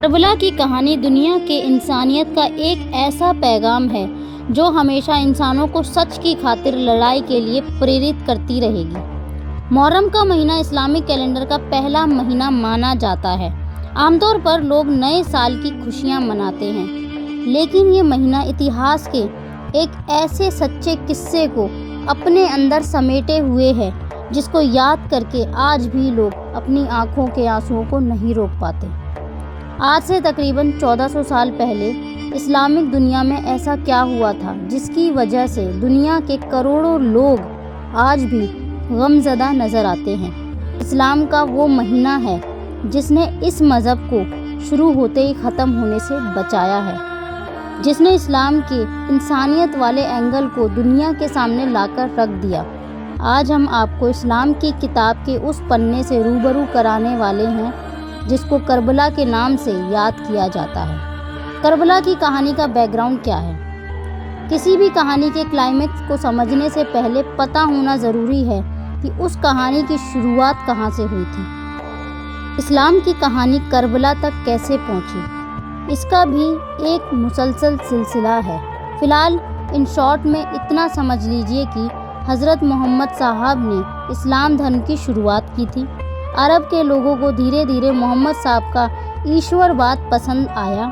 کربلا کی کہانی دنیا کے انسانیت کا ایک ایسا پیغام ہے جو ہمیشہ انسانوں کو سچ کی خاطر لڑائی کے لیے پریرت کرتی رہے گی۔ محرم کا مہینہ اسلامی کیلنڈر کا پہلا مہینہ مانا جاتا ہے۔ عام طور پر لوگ نئے سال کی خوشیاں مناتے ہیں، لیکن یہ مہینہ اتہاس کے ایک ایسے سچے قصے کو اپنے اندر سمیٹے ہوئے ہے جس کو یاد کر کے آج بھی لوگ اپنی آنکھوں کے آنسوؤں کو نہیں روک پاتے۔ آج سے تقریباً 1400 سال پہلے اسلامک دنیا میں ایسا کیا ہوا تھا جس کی وجہ سے دنیا کے کروڑوں لوگ آج بھی غم زدہ نظر آتے ہیں۔ اسلام کا وہ مہینہ ہے جس نے اس مذہب کو شروع ہوتے ہی ختم ہونے سے بچایا ہے، جس نے اسلام کے انسانیت والے اینگل کو دنیا کے سامنے لا کر رکھ دیا۔ آج ہم آپ کو اسلام کی کتاب کے اس پنے سے روبرو کرانے والے ہیں جس کو کربلا کے نام سے یاد کیا جاتا ہے۔ کربلا کی کہانی کا بیک گراؤنڈ کیا ہے؟ کسی بھی کہانی کے کلائمیکس کو سمجھنے سے پہلے پتہ ہونا ضروری ہے کہ اس کہانی کی شروعات کہاں سے ہوئی تھی۔ اسلام کی کہانی کربلا تک کیسے پہنچی، اس کا بھی ایک مسلسل سلسلہ ہے۔ فی الحال ان شارٹ میں اتنا سمجھ لیجئے کہ حضرت محمد صاحب نے اسلام دھرم کی شروعات کی تھی۔ عرب کے لوگوں کو دھیرے دھیرے محمد صاحب کا ایشور واد پسند آیا۔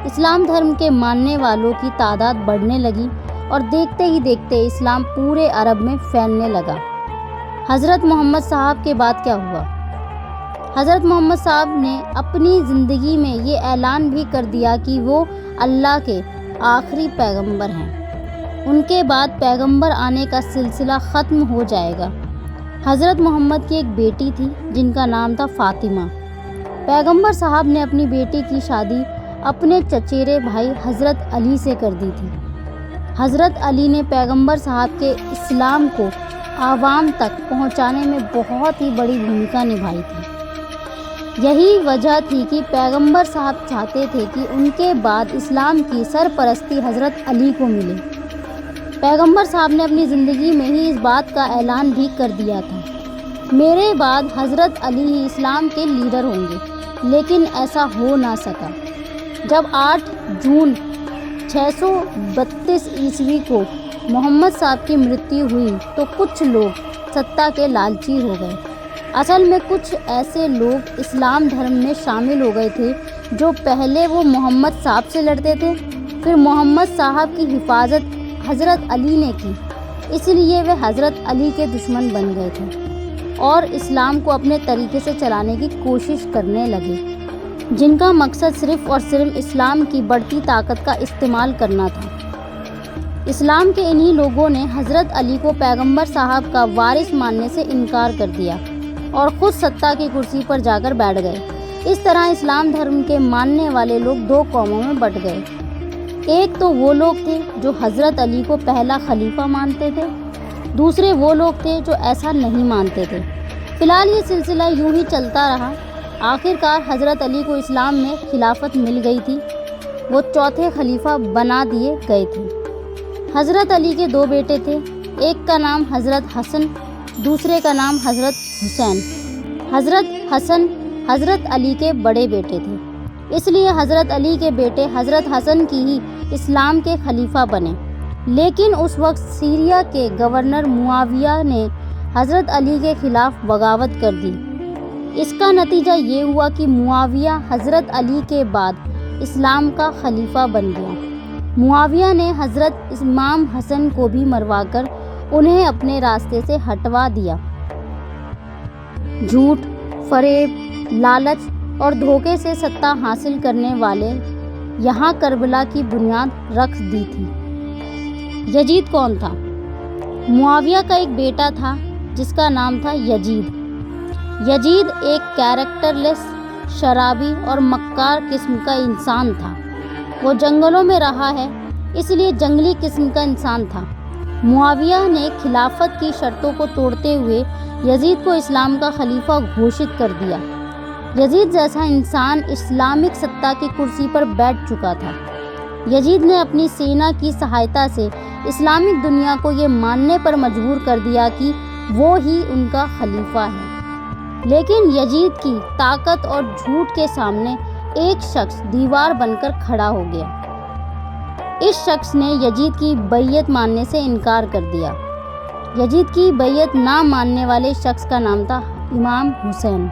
اسلام دھرم کے ماننے والوں کی تعداد بڑھنے لگی اور دیکھتے ہی دیکھتے اسلام پورے عرب میں پھیلنے لگا۔ حضرت محمد صاحب کے بعد کیا ہوا؟ حضرت محمد صاحب نے اپنی زندگی میں یہ اعلان بھی کر دیا کہ وہ اللہ کے آخری پیغمبر ہیں۔ ان کے بعد پیغمبر آنے کا سلسلہ ختم ہو جائے گا۔ حضرت محمد کی ایک بیٹی تھی جن کا نام تھا فاطمہ۔ پیغمبر صاحب نے اپنی بیٹی کی شادی اپنے چچیرے بھائی حضرت علی سے کر دی تھی۔ حضرت علی نے پیغمبر صاحب کے اسلام کو عوام تک پہنچانے میں بہت ہی بڑی بھومکا نبھائی تھی۔ یہی وجہ تھی کہ پیغمبر صاحب چاہتے تھے کہ ان کے بعد اسلام کی سرپرستی حضرت علی کو ملے۔ پیغمبر صاحب نے اپنی زندگی میں ہی اس بات کا اعلان بھی کر دیا تھا، میرے بعد حضرت علی ہی اسلام کے لیڈر ہوں گے، لیکن ایسا ہو نہ سکا۔ جب 8 جون 632 عیسوی کو محمد صاحب کی مرتیو ہوئی تو کچھ لوگ ستہ کے لالچی ہو گئے۔ اصل میں کچھ ایسے لوگ اسلام دھرم میں شامل ہو گئے تھے جو پہلے وہ محمد صاحب سے لڑتے تھے، پھر محمد صاحب کی حفاظت حضرت علی نے کی، اس لیے وہ حضرت علی کے دشمن بن گئے تھے اور اسلام کو اپنے طریقے سے چلانے کی کوشش کرنے لگے، جن کا مقصد صرف اور صرف اسلام کی بڑھتی طاقت کا استعمال کرنا تھا۔ اسلام کے انہی لوگوں نے حضرت علی کو پیغمبر صاحب کا وارث ماننے سے انکار کر دیا اور خود ستہ کی کرسی پر جا کر بیٹھ گئے۔ اس طرح اسلام دھرم کے ماننے والے لوگ 2 قوموں میں بٹ گئے۔ ایک تو وہ لوگ تھے جو حضرت علی کو پہلا خلیفہ مانتے تھے، دوسرے وہ لوگ تھے جو ایسا نہیں مانتے تھے۔ فی الحال یہ سلسلہ یوں ہی چلتا رہا۔ آخرکار حضرت علی کو اسلام میں خلافت مل گئی تھی، وہ چوتھے خلیفہ بنا دیے گئے تھے۔ حضرت علی کے 2 بیٹے تھے، ایک کا نام حضرت حسن، دوسرے کا نام حضرت حسین۔ حضرت حسن حضرت علی کے بڑے بیٹے تھے، اس لیے حضرت علی کے بیٹے حضرت حسن کی ہی اسلام کے خلیفہ بنے۔ لیکن اس وقت سیریا کے گورنر معاویہ نے حضرت علی کے خلاف بغاوت کر دی۔ اس کا نتیجہ یہ ہوا کہ معاویہ حضرت علی کے بعد اسلام کا خلیفہ بن گیا۔ معاویہ نے حضرت امام حسن کو بھی مروا کر انہیں اپنے راستے سے ہٹوا دیا۔ جھوٹ، فریب، لالچ اور دھوکے سے ستہ حاصل کرنے والے یہاں کربلا کی بنیاد رکھ دی تھی۔ یزید کون تھا؟ معاویہ کا ایک بیٹا تھا جس کا نام تھا یزید۔ یزید ایک کیریکٹر لیس، شرابی اور مکار قسم کا انسان تھا۔ وہ جنگلوں میں رہا ہے، اس لیے جنگلی قسم کا انسان تھا۔ معاویہ نے خلافت کی شرطوں کو توڑتے ہوئے یزید کو اسلام کا خلیفہ گھوشت کر دیا۔ یزید جیسا انسان اسلامک ستہ کی کرسی پر بیٹھ چکا تھا۔ یزید نے اپنی سینا کی سہایتا سے اسلامک دنیا کو یہ ماننے پر مجبور کر دیا کہ وہ ہی ان کا خلیفہ ہے۔ لیکن یزید کی طاقت اور جھوٹ کے سامنے ایک شخص دیوار بن کر کھڑا ہو گیا۔ اس شخص نے یزید کی بیعت ماننے سے انکار کر دیا۔ یزید کی بیعت نہ ماننے والے شخص کا نام تھا امام حسین۔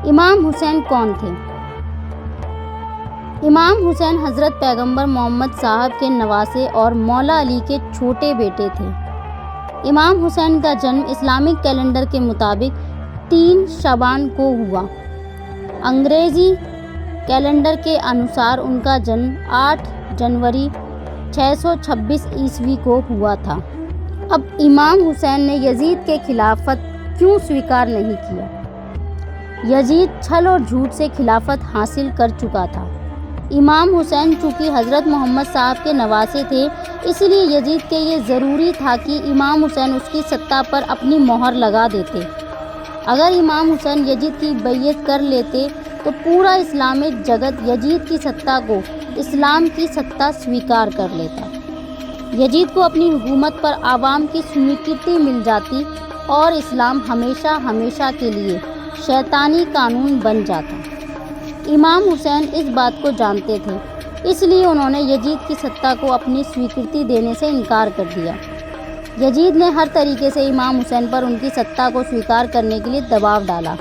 امام حسین کون تھے؟ امام حسین حضرت پیغمبر محمد صاحب کے نواسے اور مولا علی کے چھوٹے بیٹے تھے۔ امام حسین کا جنم اسلامک کیلنڈر کے مطابق 3 شعبان کو ہوا۔ انگریزی کیلنڈر کے انوسار ان کا جنم 8 جنوری 626 عیسوی کو ہوا تھا۔ اب امام حسین نے یزید کے خلافت کیوں سویکار نہیں کیا؟ یزید چھل اور جھوٹ سے خلافت حاصل کر چکا تھا۔ امام حسین چونکہ حضرت محمد صاحب کے نواسے تھے، اس لیے یزید کے یہ ضروری تھا کہ امام حسین اس کی سطح پر اپنی مہر لگا دیتے۔ اگر امام حسین یزید کی بیعت کر لیتے تو پورا اسلامی جگت یزید کی سطح کو اسلام کی سطح سویکار کر لیتا۔ یزید کو اپنی حکومت پر عوام کی سویکرتی مل جاتی اور اسلام ہمیشہ کے لیے شیطانی قانون بن جاتا۔ امام حسین اس بات کو جانتے تھے، اس لیے انہوں نے یزید کی سطح کو اپنی سویکرتی دینے سے انکار کر دیا۔ یزید نے ہر طریقے سے امام حسین پر ان کی سطح کو سویکار کرنے کے لیے دباؤ ڈالا،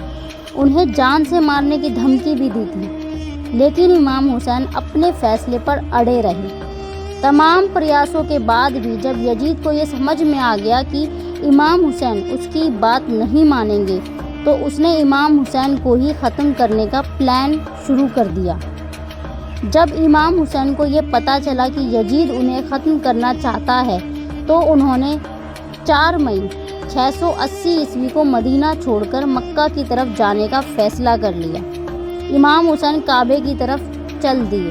انہیں جان سے مارنے کی دھمکی بھی دی تھی، لیکن امام حسین اپنے فیصلے پر اڑے رہے۔ تمام پریاسوں کے بعد بھی جب یزید کو یہ سمجھ میں آ گیا کہ امام حسین اس کی بات نہیں مانیں گے تو اس نے امام حسین کو ہی ختم کرنے کا پلان شروع کر دیا۔ جب امام حسین کو یہ پتہ چلا کہ یزید انہیں ختم کرنا چاہتا ہے تو انہوں نے 4 مئی 680 عیسوی کو مدینہ چھوڑ کر مکہ کی طرف جانے کا فیصلہ کر لیا۔ امام حسین کعبے کی طرف چل دیے۔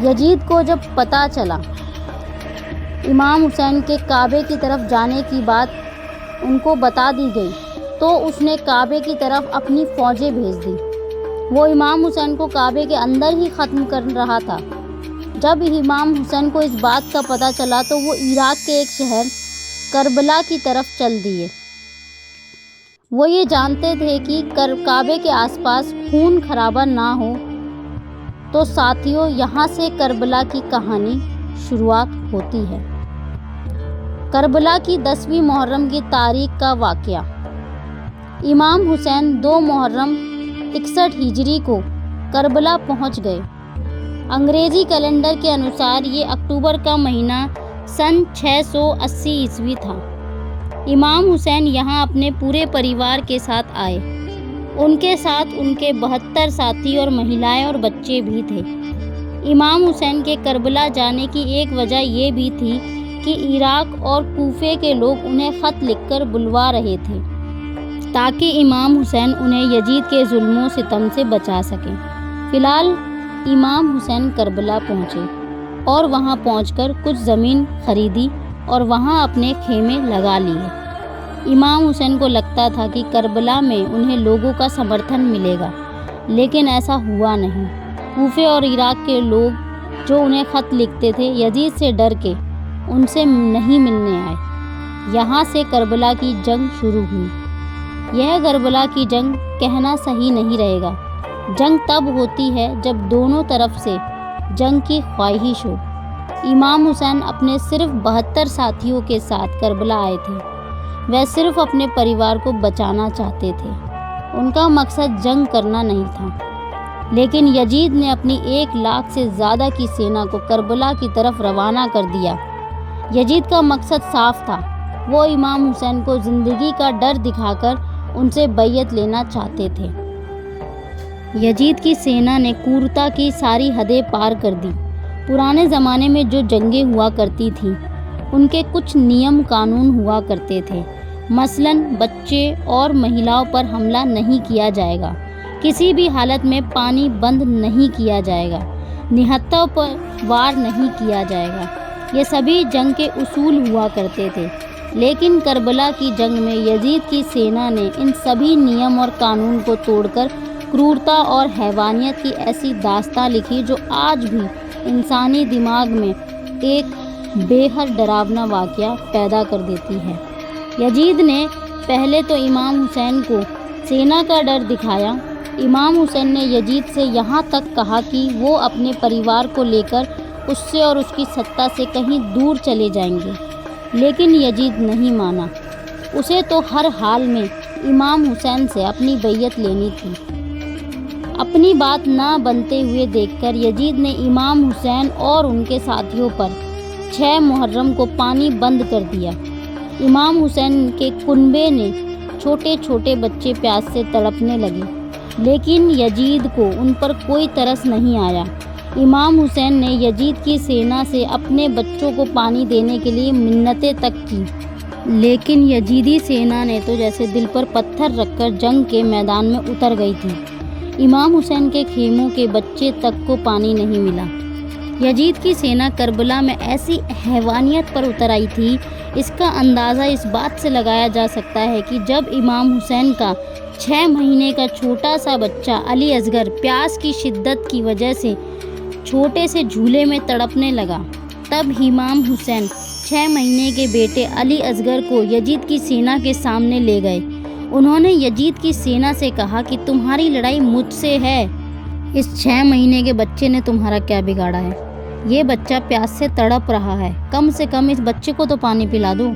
یزید کو جب پتہ چلا امام حسین کے کعبے کی طرف جانے کی بات ان کو بتا دی گئی تو اس نے کعبے کی طرف اپنی فوجیں بھیج دی۔ وہ امام حسین کو کعبے کے اندر ہی ختم کر رہا تھا۔ جب امام حسین کو اس بات کا پتہ چلا تو وہ عراق کے ایک شہر کربلا کی طرف چل دیے۔ وہ یہ جانتے تھے کہ کعبے کے آس پاس خون خرابہ نہ ہو۔ تو ساتھیوں، یہاں سے کربلا کی کہانی شروعات ہوتی ہے۔ کربلا کی 10ویں محرم کی تاریخ کا واقعہ۔ امام حسین 2 محرم 61 ہجری کو کربلا پہنچ گئے۔ انگریزی کیلنڈر کے انوسار یہ اکتوبر کا مہینہ سن 680 عیسوی تھا۔ امام حسین یہاں اپنے پورے پریوار کے ساتھ آئے۔ ان کے ساتھ ان کے 72 ساتھی اور مہیلائیں اور بچے بھی تھے۔ امام حسین کے کربلا جانے کی ایک وجہ یہ بھی تھی کہ عراق اور کوفے کے لوگ انہیں خط لکھ کر بلوا رہے تھے تاکہ امام حسین انہیں یزید کے ظلم و ستم سے بچا سکیں۔ فی الحال امام حسین کربلا پہنچے اور وہاں پہنچ کر کچھ زمین خریدی اور وہاں اپنے خیمے لگا لیے۔ امام حسین کو لگتا تھا کہ کربلا میں انہیں لوگوں کا سمرتھن ملے گا، لیکن ایسا ہوا نہیں۔ کوفے اور عراق کے لوگ جو انہیں خط لکھتے تھے یزید سے ڈر کے ان سے نہیں ملنے آئے۔ یہاں سے کربلا کی جنگ شروع ہوئی۔ یہ کربلا کی جنگ کہنا صحیح نہیں رہے گا۔ جنگ تب ہوتی ہے جب دونوں طرف سے جنگ کی خواہش ہو۔ امام حسین اپنے صرف 72 ساتھیوں کے ساتھ کربلا آئے تھے۔ وہ صرف اپنے پریوار کو بچانا چاہتے تھے، ان کا مقصد جنگ کرنا نہیں تھا۔ لیکن یزید نے اپنی 1 لاکھ سے زیادہ کی سینا کو کربلا کی طرف روانہ کر دیا۔ یزید کا مقصد صاف تھا، وہ امام حسین کو زندگی کا ڈر دکھا کر ان سے بیعت لینا چاہتے تھے۔ یزید کی سینا نے کورتا کی ساری حدیں پار کر دی۔ پرانے زمانے میں جو جنگیں ہوا کرتی تھیں ان کے کچھ نیم قانون ہوا کرتے تھے، مثلاً بچے اور مہیلاؤں پر حملہ نہیں کیا جائے گا، کسی بھی حالت میں پانی بند نہیں کیا جائے گا، نہتوں پر وار نہیں کیا جائے گا۔ یہ سبھی جنگ کے اصول ہوا کرتے تھے، لیکن کربلا کی جنگ میں یزید کی سینا نے ان سبھی نیم اور قانون کو توڑ کر کرورتا اور حیوانیت کی ایسی داستان لکھی جو آج بھی انسانی دماغ میں ایک بے حد ڈراونا واقعہ پیدا کر دیتی ہے۔ یزید نے پہلے تو امام حسین کو سینا کا ڈر دکھایا امام حسین نے یزید سے یہاں تک کہا کہ وہ اپنے پریوار کو لے کر اس سے اور اس کی سطح سے کہیں دور چلے جائیں گے، لیکن یزید نہیں مانا۔ اسے تو ہر حال میں امام حسین سے اپنی بیعت لینی تھی۔ اپنی بات نہ بنتے ہوئے دیکھ کر یزید نے امام حسین اور ان کے ساتھیوں پر 6 محرم کو پانی بند کر دیا۔ امام حسین کے کنبے نے چھوٹے چھوٹے بچے پیاس سے تڑپنے لگے، لیکن یزید کو ان پر کوئی ترس نہیں آیا۔ امام حسین نے یزید کی سینا سے اپنے بچوں کو پانی دینے کے لیے منتیں تک کی، لیکن یزیدی سینا نے تو جیسے دل پر پتھر رکھ کر جنگ کے میدان میں اتر گئی تھی۔ امام حسین کے خیموں کے بچے تک کو پانی نہیں ملا۔ یزید کی سینا کربلا میں ایسی حیوانیت پر اتر آئی تھی، اس کا اندازہ اس بات سے لگایا جا سکتا ہے کہ جب امام حسین کا 6 مہینے کا چھوٹا سا بچہ علی اصغر پیاس کی شدت کی وجہ سے چھوٹے سے جھولے میں تڑپنے لگا، تب امام حسین 6 مہینے کے بیٹے علی اصغر کو یزید کی سینا کے سامنے لے گئے۔ انہوں نے یزید کی سینا سے کہا کہ تمہاری لڑائی مجھ سے ہے، اس 6 مہینے کے بچے نے تمہارا کیا بگاڑا ہے؟ یہ بچہ پیاس سے تڑپ رہا ہے، کم سے کم اس بچے کو تو پانی پلا دو۔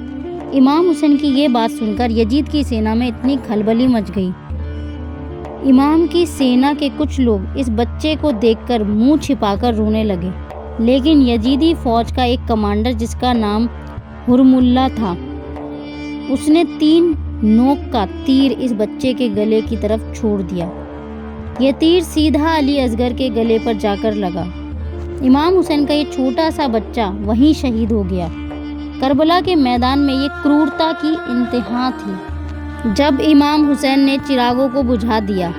امام حسین کی یہ بات سن کر یزید کی سینا میں اتنی کھلبلی مچ گئی۔ امام کی سینا کے کچھ لوگ اس بچے کو دیکھ کر منہ چھپا کر رونے لگے، لیکن یزیدی فوج کا ایک کمانڈر جس کا نام حرم اللہ تھا، اس نے 3 نوک کا تیر اس بچے کے گلے کی طرف چھوڑ دیا۔ یہ تیر سیدھا علی اصغر کے گلے پر جا کر لگا۔ امام حسین کا یہ چھوٹا سا بچہ وہیں شہید ہو گیا۔ کربلا کے میدان میں یہ کرورتا کی انتہا تھی۔ جب امام حسین نے چراغوں کو بجھا دیا،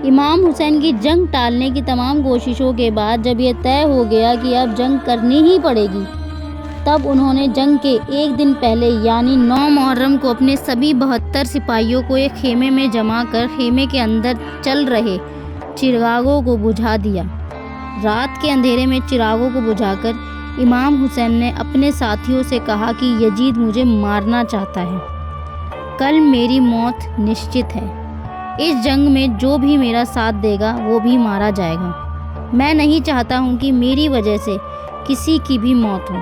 امام حسین کی جنگ ٹالنے کی تمام کوششوں کے بعد جب یہ طے ہو گیا کہ اب جنگ کرنی ہی پڑے گی، تب انہوں نے جنگ کے ایک دن پہلے یعنی 9 محرم کو اپنے سبھی 72 سپاہیوں کو ایک خیمے میں جمع کر خیمے کے اندر چل رہے چراغوں کو بجھا دیا۔ رات کے اندھیرے میں چراغوں کو بجھا کر امام حسین نے اپنے ساتھیوں سے کہا کہ یزید مجھے مارنا چاہتا ہے، کل میری موت نشچت ہے، اس جنگ میں جو بھی میرا ساتھ دے گا وہ بھی مارا جائے گا۔ میں نہیں چاہتا ہوں کہ میری وجہ سے کسی کی بھی موت ہو۔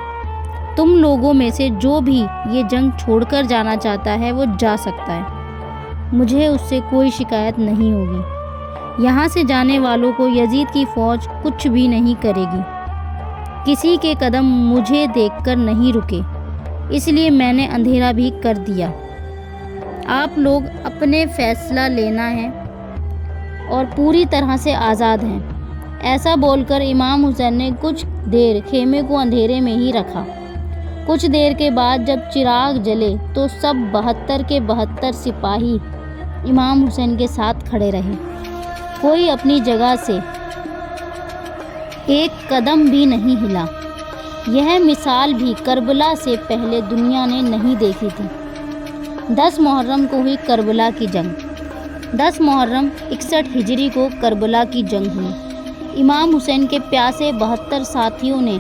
تم لوگوں میں سے جو بھی یہ جنگ چھوڑ کر جانا چاہتا ہے وہ جا سکتا ہے، مجھے اس سے کوئی شکایت نہیں ہوگی۔ یہاں سے جانے والوں کو یزید کی فوج کچھ بھی نہیں کرے گی۔ کسی کے قدم مجھے دیکھ کر نہیں رکے، اس لیے میں نے اندھیرا بھی کر دیا۔ آپ لوگ اپنے فیصلہ لینا ہے اور پوری طرح سے آزاد ہیں۔ ایسا بول کر امام حسین نے کچھ دیر خیمے کو اندھیرے میں ہی رکھا۔ کچھ دیر کے بعد جب چراغ جلے تو سب 72 کے 72 سپاہی امام حسین کے ساتھ کھڑے رہے۔ کوئی اپنی جگہ سے ایک قدم بھی نہیں ہلا۔ یہ مثال بھی کربلا سے پہلے دنیا نے نہیں دیکھی تھی۔ 10 محرم کو ہوئی کربلا کی جنگ۔ 10 محرم 61 ہجری کو کربلا کی جنگ ہوئی۔ امام حسین کے پیاسے 72 ساتھیوں نے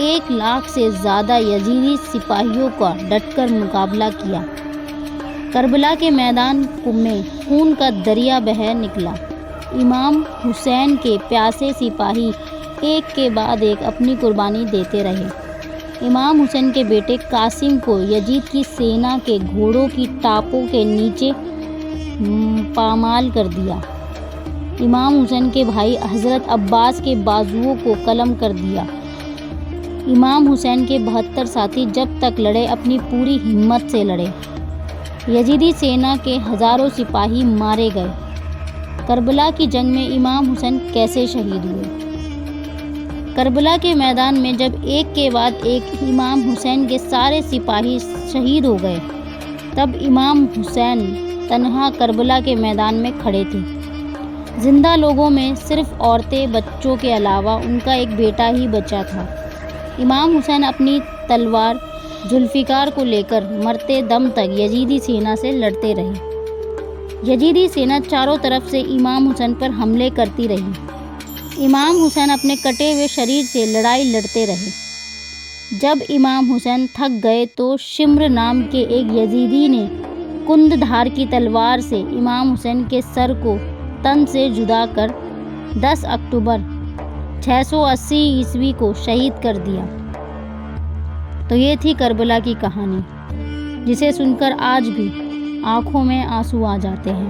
1 لاکھ سے زیادہ یزیدی سپاہیوں کا ڈٹ کر مقابلہ کیا۔ کربلا کے میدان میں خون کا دریا بہہ نکلا۔ امام حسین کے پیاسے سپاہی ایک کے بعد ایک اپنی قربانی دیتے رہے۔ امام حسین کے بیٹے قاسم کو یزید کی سینا کے گھوڑوں کی ٹاپوں کے نیچے پامال کر دیا۔ امام حسین کے بھائی حضرت عباس کے بازوؤں کو قلم کر دیا۔ امام حسین کے 72 ساتھی جب تک لڑے اپنی پوری ہمت سے لڑے۔ یزیدی سینا کے ہزاروں سپاہی مارے گئے۔ کربلا کی جنگ میں امام حسین کیسے شہید ہوئے؟ کربلا کے میدان میں جب ایک کے بعد ایک امام حسین کے سارے سپاہی شہید ہو گئے، تب امام حسین تنہا کربلا کے میدان میں کھڑے تھے۔ زندہ لوگوں میں صرف عورتیں، بچوں کے علاوہ ان کا ایک بیٹا ہی بچا تھا۔ امام حسین اپنی تلوار ذوالفقار کو لے کر مرتے دم تک یزیدی سینا سے لڑتے رہے۔ یزیدی سینا چاروں طرف سے امام حسین پر حملے کرتی رہی۔ امام حسین اپنے کٹے ہوئے شریر سے لڑائی لڑتے رہے۔ جب امام حسین تھک گئے تو شمر نام کے ایک یزیدی نے کند دھار کی تلوار سے امام حسین کے سر کو تن سے جدا کر 10 اکتوبر 680 عیسوی کو شہید کر دیا۔ تو یہ تھی کربلا کی کہانی، جسے سن کر آج بھی آنکھوں میں آنسو آ جاتے ہیں۔